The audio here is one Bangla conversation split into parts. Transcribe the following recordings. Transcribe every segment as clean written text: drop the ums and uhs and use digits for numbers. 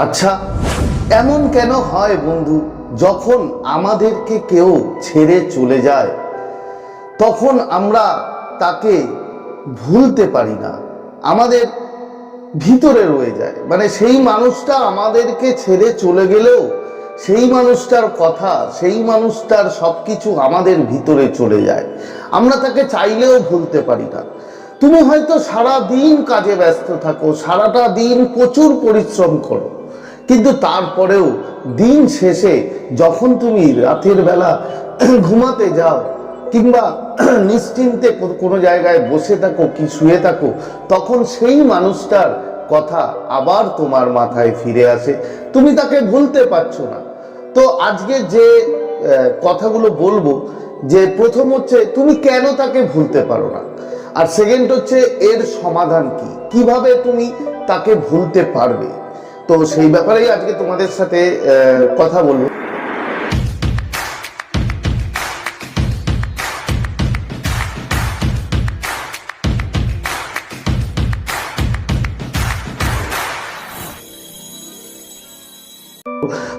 আচ্ছা, এমন কেন হয় বন্ধু, যখন আমাদেরকে কেউ ছেড়ে চলে যায় তখন আমরা তাকে ভুলতে পারি না, আমাদের ভিতরে রয়ে যায়। মানে সেই মানুষটা আমাদেরকে ছেড়ে চলে গেলেও সেই মানুষটার কথা, সেই মানুষটার সবকিছু আমাদের ভিতরে চলে যায়, আমরা তাকে চাইলেও ভুলতে পারি না। তুমি হয়তো সারা দিন কাজে ব্যস্ত থাকো, সারাটা দিন প্রচুর পরিশ্রম করো, কিন্তু তারপরেও দিন শেষে যখন তুমি রাতের বেলা ঘুমাতে যাও কিংবা নিশ্চিন্তে কোনো জায়গায় বসে থাকো কি শুয়ে থাকো, তখন সেই মানুষটার কথা আবার তোমার মাথায় ফিরে আসে, তুমি তাকে ভুলতে পারছো না। তো আজকে যে কথাগুলো বলবো, যে প্রথম হচ্ছে তুমি কেন তাকে ভুলতে পারো না, আর সেকেন্ড হচ্ছে এর সমাধান কি, কিভাবে তুমি তাকে ভুলতে পারবে। তো সেই ব্যাপারেই আজকে তোমাদের সাথে কথা বলবো।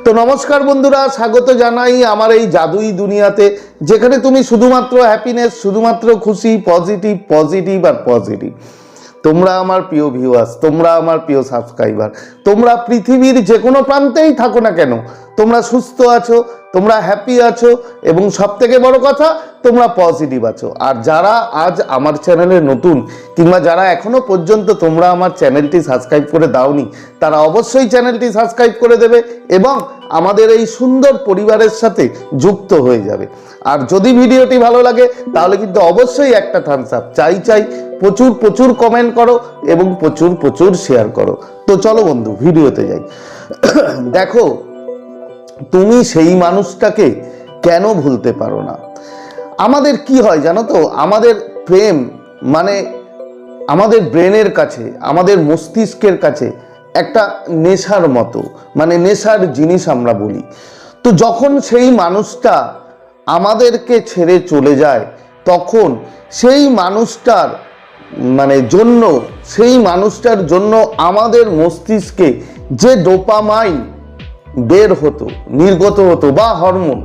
তো নমস্কার বন্ধুরা, স্বাগত জানাই আমার এই জাদুই দুনিয়াতে, যেখানে তুমি শুধুমাত্র হ্যাপিনেস, শুধুমাত্র খুশি, পজিটিভ পজিটিভ আর পজিটিভ। তোমরা আমার প্রিয় ভিউয়ার্স, তোমরা আমার প্রিয় সাবস্ক্রাইবার, তোমরা পৃথিবীর যে কোনো প্রান্তেই থাকো না কেন, তোমরা সুস্থ আছো, তোমরা হ্যাপি আছো, এবং সব থেকে বড় কথা তোমরা পজিটিভ আছো। আর যারা আজ আমার চ্যানেলে নতুন, কিংবা যারা এখনো পর্যন্ত তোমরা আমার চ্যানেলটি সাবস্ক্রাইব করে দাওনি, তারা অবশ্যই চ্যানেলটি সাবস্ক্রাইব করে দেবে এবং আমাদের এই সুন্দর পরিবারের সাথে যুক্ত হয়ে যাবে। আর যদি ভিডিওটি ভালো লাগে তাহলে কিন্তু অবশ্যই একটা থামস আপ চাই, প্রচুর প্রচুর কমেন্ট করো এবং প্রচুর প্রচুর শেয়ার করো। তো চলো বন্ধু, ভিডিওতে যাই। দেখো, তুমি সেই মানুষটাকে কেন ভুলতে পারো না? আমাদের কি হয় জানো তো, আমাদের প্রেম মানে আমাদের ব্রেনের কাছে, আমাদের মস্তিষ্কের কাছে একটা নেশার মতো, মানে নেশার জিনিস আমরা বলি। তো যখন সেই মানুষটা আমাদেরকে ছেড়ে চলে যায়, তখন সেই মানুষটার সেই মানুষটার জন্য আমাদের মস্তিষ্কে যে ডোপামাইন বের হতো, নির্গত হতো বা হরমোন,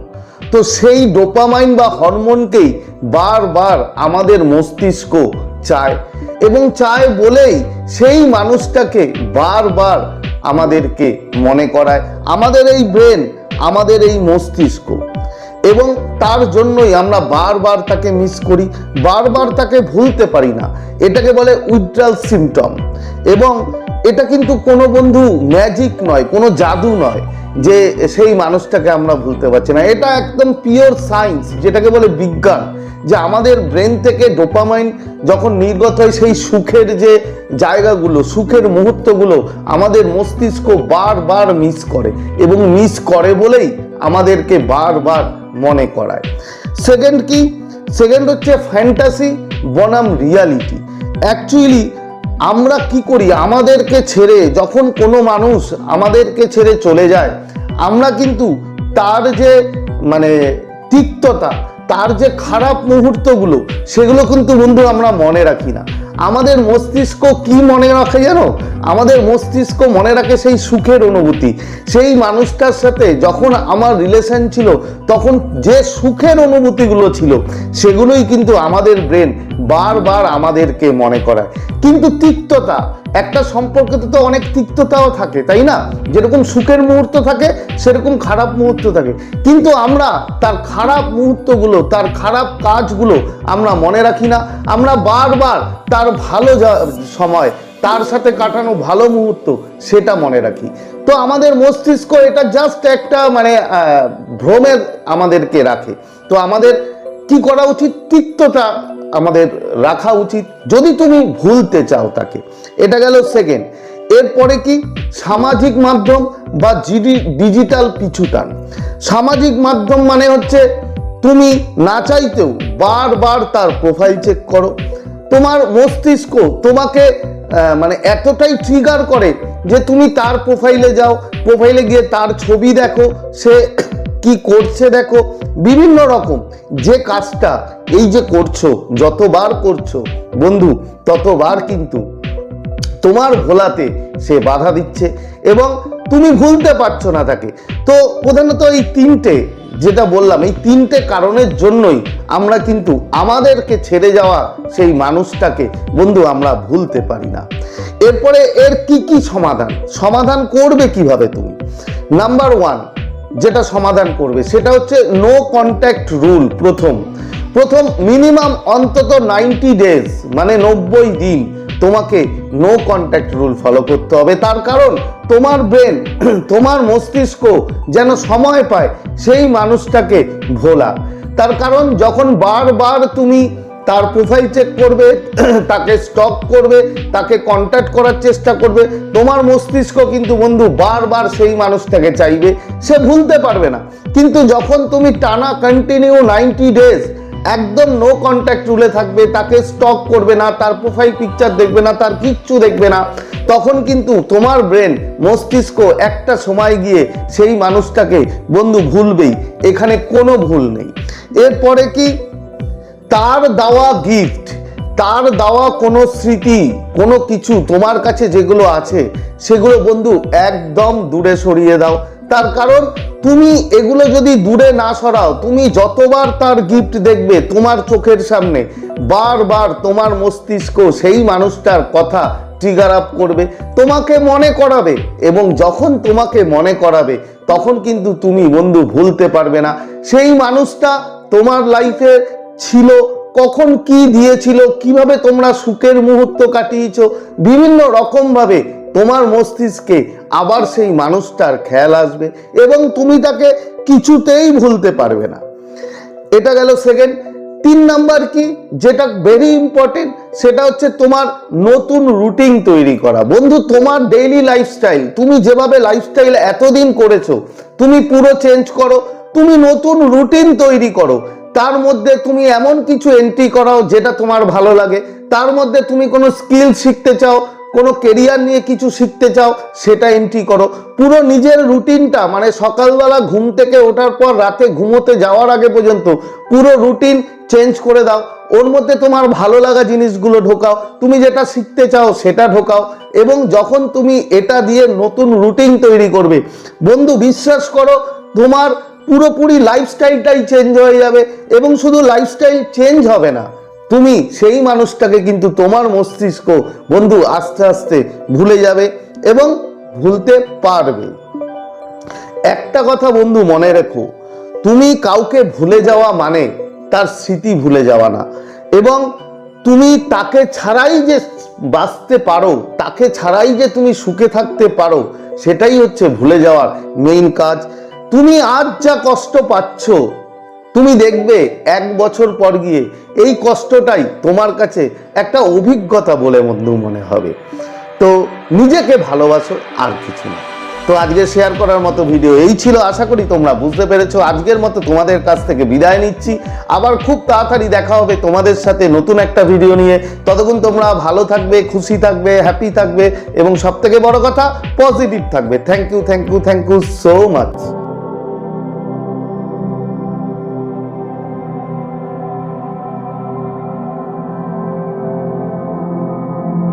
তো সেই ডোপামাইন বা হরমোনকেই বারবার আমাদের মস্তিষ্ক চায়, এবং চায় বলেই সেই মানুষটাকে বারবার আমাদেরকে মনে করায়, আমাদের এই ব্রেন, আমাদের এই মস্তিষ্ক। এবং তার জন্যই আমরা বারবার তাকে মিস করি, বারবার তাকে ভুলতে পারি না। এটাকে বলে উইথড্রয়াল সিম্পটম। এবং এটা কিন্তু কোনো বন্ধু ম্যাজিক নয়, কোনো জাদু নয় যে সেই মানুষটাকে আমরা ভুলতে পারছি না। এটা একদম পিওর সায়েন্স, যেটাকে বলে বিজ্ঞান, যে আমাদের ব্রেন থেকে ডোপামাইন যখন নির্গত হয়, সেই সুখের যে জায়গাগুলো, সুখের মুহূর্তগুলো আমাদের মস্তিষ্ক বারবার মিস করে, এবং মিস করে বলেই আমাদেরকে বারবার মনে করায়। সেকেন্ড কি? সেকেন্ড হচ্ছে ফ্যান্টাসি বনাম রিয়ালিটি। অ্যাকচুয়ালি আমরা কি করি, আমাদেরকে ছেড়ে যখন কোনো মানুষ আমাদেরকে ছেড়ে চলে যায়, আমরা কিন্তু তার যে তিক্ততা, তার যে খারাপ মুহূর্তগুলো, সেগুলো কিন্তু বন্ধু আমরা মনে রাখি না। আমাদের মস্তিষ্ক কি মনে রাখে জানো? আমাদের মস্তিষ্ক মনে রাখে সেই সুখের অনুভূতি। সেই মানুষটার সাথে যখন আমার রিলেশন ছিল, তখন যে সুখের অনুভূতিগুলো ছিল, সেগুলোই কিন্তু আমাদের ব্রেন বারবার আমাদেরকে মনে করায়। কিন্তু তিক্ততা, একটা সম্পর্কে তো অনেক তিক্ততাও থাকে, তাই না? যেরকম সুখের মুহূর্ত থাকে, সেরকম খারাপ মুহূর্ত থাকে, কিন্তু আমরা তার খারাপ মুহূর্তগুলো, তার খারাপ কাজগুলো আমরা মনে রাখি না। আমরা বারবার তার ভালো সময়, তার সাথে কাটানো ভালো মুহূর্ত, সেটা মনে রাখি। তো আমাদের মস্তিষ্ক এটা জাস্ট একটা ভ্রমের আমাদেরকে রাখে। তো আমাদের কি করা উচিত? তিক্ততা আমাদের রাখা উচিত, যদি তুমি ভুলতে চাও তাকে। এটা গেল সেকেন্ড। এরপরে কি? সামাজিক মাধ্যম বা ডিজিটাল পিছুটান। সামাজিক মাধ্যম মানে হচ্ছে তুমি না চাইতেও বারবার তার প্রোফাইল চেক করো। তোমার মস্তিষ্ক তোমাকে এতটাই ট্রিগার করে যে তুমি তার প্রোফাইলে যাও, প্রোফাইলে গিয়ে তার ছবি দেখো, সে কি করছে দেখো, বিভিন্ন রকম যে কাজটা এই যে করছো, যতবার করছো বন্ধু, ততবার কিন্তু তোমার ভোলাতে সে বাধা দিচ্ছে, এবং তুমি ভুলতে পারছো না তাকে। তো প্রধানত এই তিনটে যেটা বললাম, এই তিনটে কারণের জন্যই আমরা কিন্তু আমাদেরকে ছেড়ে যাওয়া সেই মানুষটাকে বন্ধু আমরা ভুলতে পারি না। এরপরে এর কি কি সমাধান করবে কিভাবে তুমি? নাম্বার 1 যেটা সমাধান করবে সেটা হচ্ছে নো কন্ট্যাক্ট রুল। প্রথম মিনিমাম অন্তত 90 ডেজ মানে 90 দিন তোমাকে নো কন্ট্যাক্ট রুল ফলো করতে হবে। তার কারণ তোমার ব্রেন, তোমার মস্তিষ্ক যেন সময় পায় সেই মানুষটাকে ভোলা। তার কারণ যখন বারবার তুমি তার প্রোফাইল চেক করবে, তাকে স্টক করবে, তাকে কন্ট্যাক্ট করার চেষ্টা করবে, তোমার মস্তিষ্ক কিন্তু বন্ধু বারবার সেই মানুষটাকে চাইবে, সে ভুলতে পারবে না। কিন্তু যখন তুমি টানা কন্টিনিউ 90 ডেজ একদম নো কন্ট্যাক্ট রুলে থাকবে, তাকে স্টক করবে না, তার প্রোফাইল পিকচার দেখবে না, তার কিচ্ছু দেখবে না, তখন কিন্তু তোমার ব্রেন, মস্তিষ্ক একটা সময় গিয়ে সেই মানুষটাকে বন্ধু ভুলবেই, এখানে কোনো ভুল নেই। এরপরে কি, তার দেওয়া গিফট, তার দেওয়া কোনো স্মৃতি, কোনো কিছু তোমার কাছে যেগুলো আছে সেগুলো বন্ধু একদম দূরে সরিয়ে দাও। তার কারণ তুমি এগুলো যদি দূরে না সরাও, তুমি যতবার তার গিফট দেখবে তোমার চোখের সামনে, বারবার তোমার মস্তিষ্ক সেই মানুষটার কথা ট্রিগার আপ করবে, তোমাকে মনে করাবে, এবং যখন তোমাকে মনে করাবে তখন কিন্তু তুমি বন্ধু ভুলতে পারবে না সেই মানুষটা তোমার লাইফে ছিল, কখন কি দিয়েছিল, কিভাবে তোমরা সুখের মুহূর্ত কাটিয়েছো, বিভিন্ন রকম ভাবে তোমার মস্তিষ্কে আবার সেই মানুষটার খেয়াল আসবে এবং তুমি তাকে কিছুতেই ভুলতে পারবে না। এটা গেল সেকেন্ড। 3 নাম্বার কি, যেটা ভেরি ইম্পর্টেন্ট, সেটা হচ্ছে তোমার নতুন রুটিন তৈরি করা। বন্ধু তোমার ডেইলি লাইফস্টাইল, তুমি যেভাবে লাইফস্টাইল এতদিন করেছো তুমি পুরো চেঞ্জ করো, তুমি নতুন রুটিন তৈরি করো। তার মধ্যে তুমি এমন কিছু এন্ট্রি করাও যেটা তোমার ভালো লাগে, তার মধ্যে তুমি কোনো স্কিল শিখতে চাও, কোনো কেরিয়ার নিয়ে কিছু শিখতে চাও, সেটা এন্ট্রি করো। পুরো নিজের রুটিনটা মানে সকালবেলা ঘুম থেকে ওঠার পর রাতে ঘুমোতে যাওয়ার আগে পর্যন্ত পুরো রুটিন চেঞ্জ করে দাও। ওর মধ্যে তোমার ভালো লাগা জিনিসগুলো ঢোকাও, তুমি যেটা শিখতে চাও সেটা ঢোকাও, এবং যখন তুমি এটা দিয়ে নতুন রুটিন তৈরি করবে বন্ধু বিশ্বাস করো তোমার পুরোপুরি লাইফস্টাইলটাই চেঞ্জ হয়ে যাবে। এবং শুধু লাইফস্টাইল চেঞ্জ হবে না, তুমি সেই মানুষটাকে কিন্তু তোমার মস্তিষ্ক বন্ধু আস্তে আস্তে ভুলে যাবে এবং ভুলতে পারবে। একটা কথা বন্ধু মনে রেখো, তুমি কাউকে ভুলে যাওয়া মানে তার স্মৃতি ভুলে যাওয়া না, এবং তুমি তাকে ছাড়াই যে বাঁচতে পারো, তাকে ছাড়াই যে তুমি সুখে থাকতে পারো, সেটাই হচ্ছে ভুলে যাওয়ার মেইন কাজ। তুমি আজ যা কষ্ট পাচ্ছ, তুমি দেখবে 1 বছর পর গিয়ে এই কষ্টটাই তোমার কাছে একটা অভিজ্ঞতা বলে বন্ধু মনে হবে। তো নিজেকে ভালোবাসো, আর কিছু না। তো আজকে শেয়ার করার মতো ভিডিও এই ছিল, আশা করি তোমরা বুঝতে পেরেছো। আজকের মতো তোমাদের কাছ থেকে বিদায় নিচ্ছি, আবার খুব তাড়াতাড়ি দেখা হবে তোমাদের সাথে নতুন একটা ভিডিও নিয়ে। ততক্ষণ তোমরা ভালো থাকবে, খুশি থাকবে, হ্যাপি থাকবে, এবং সব থেকে বড় কথা পজিটিভ থাকবে। Thank you so much.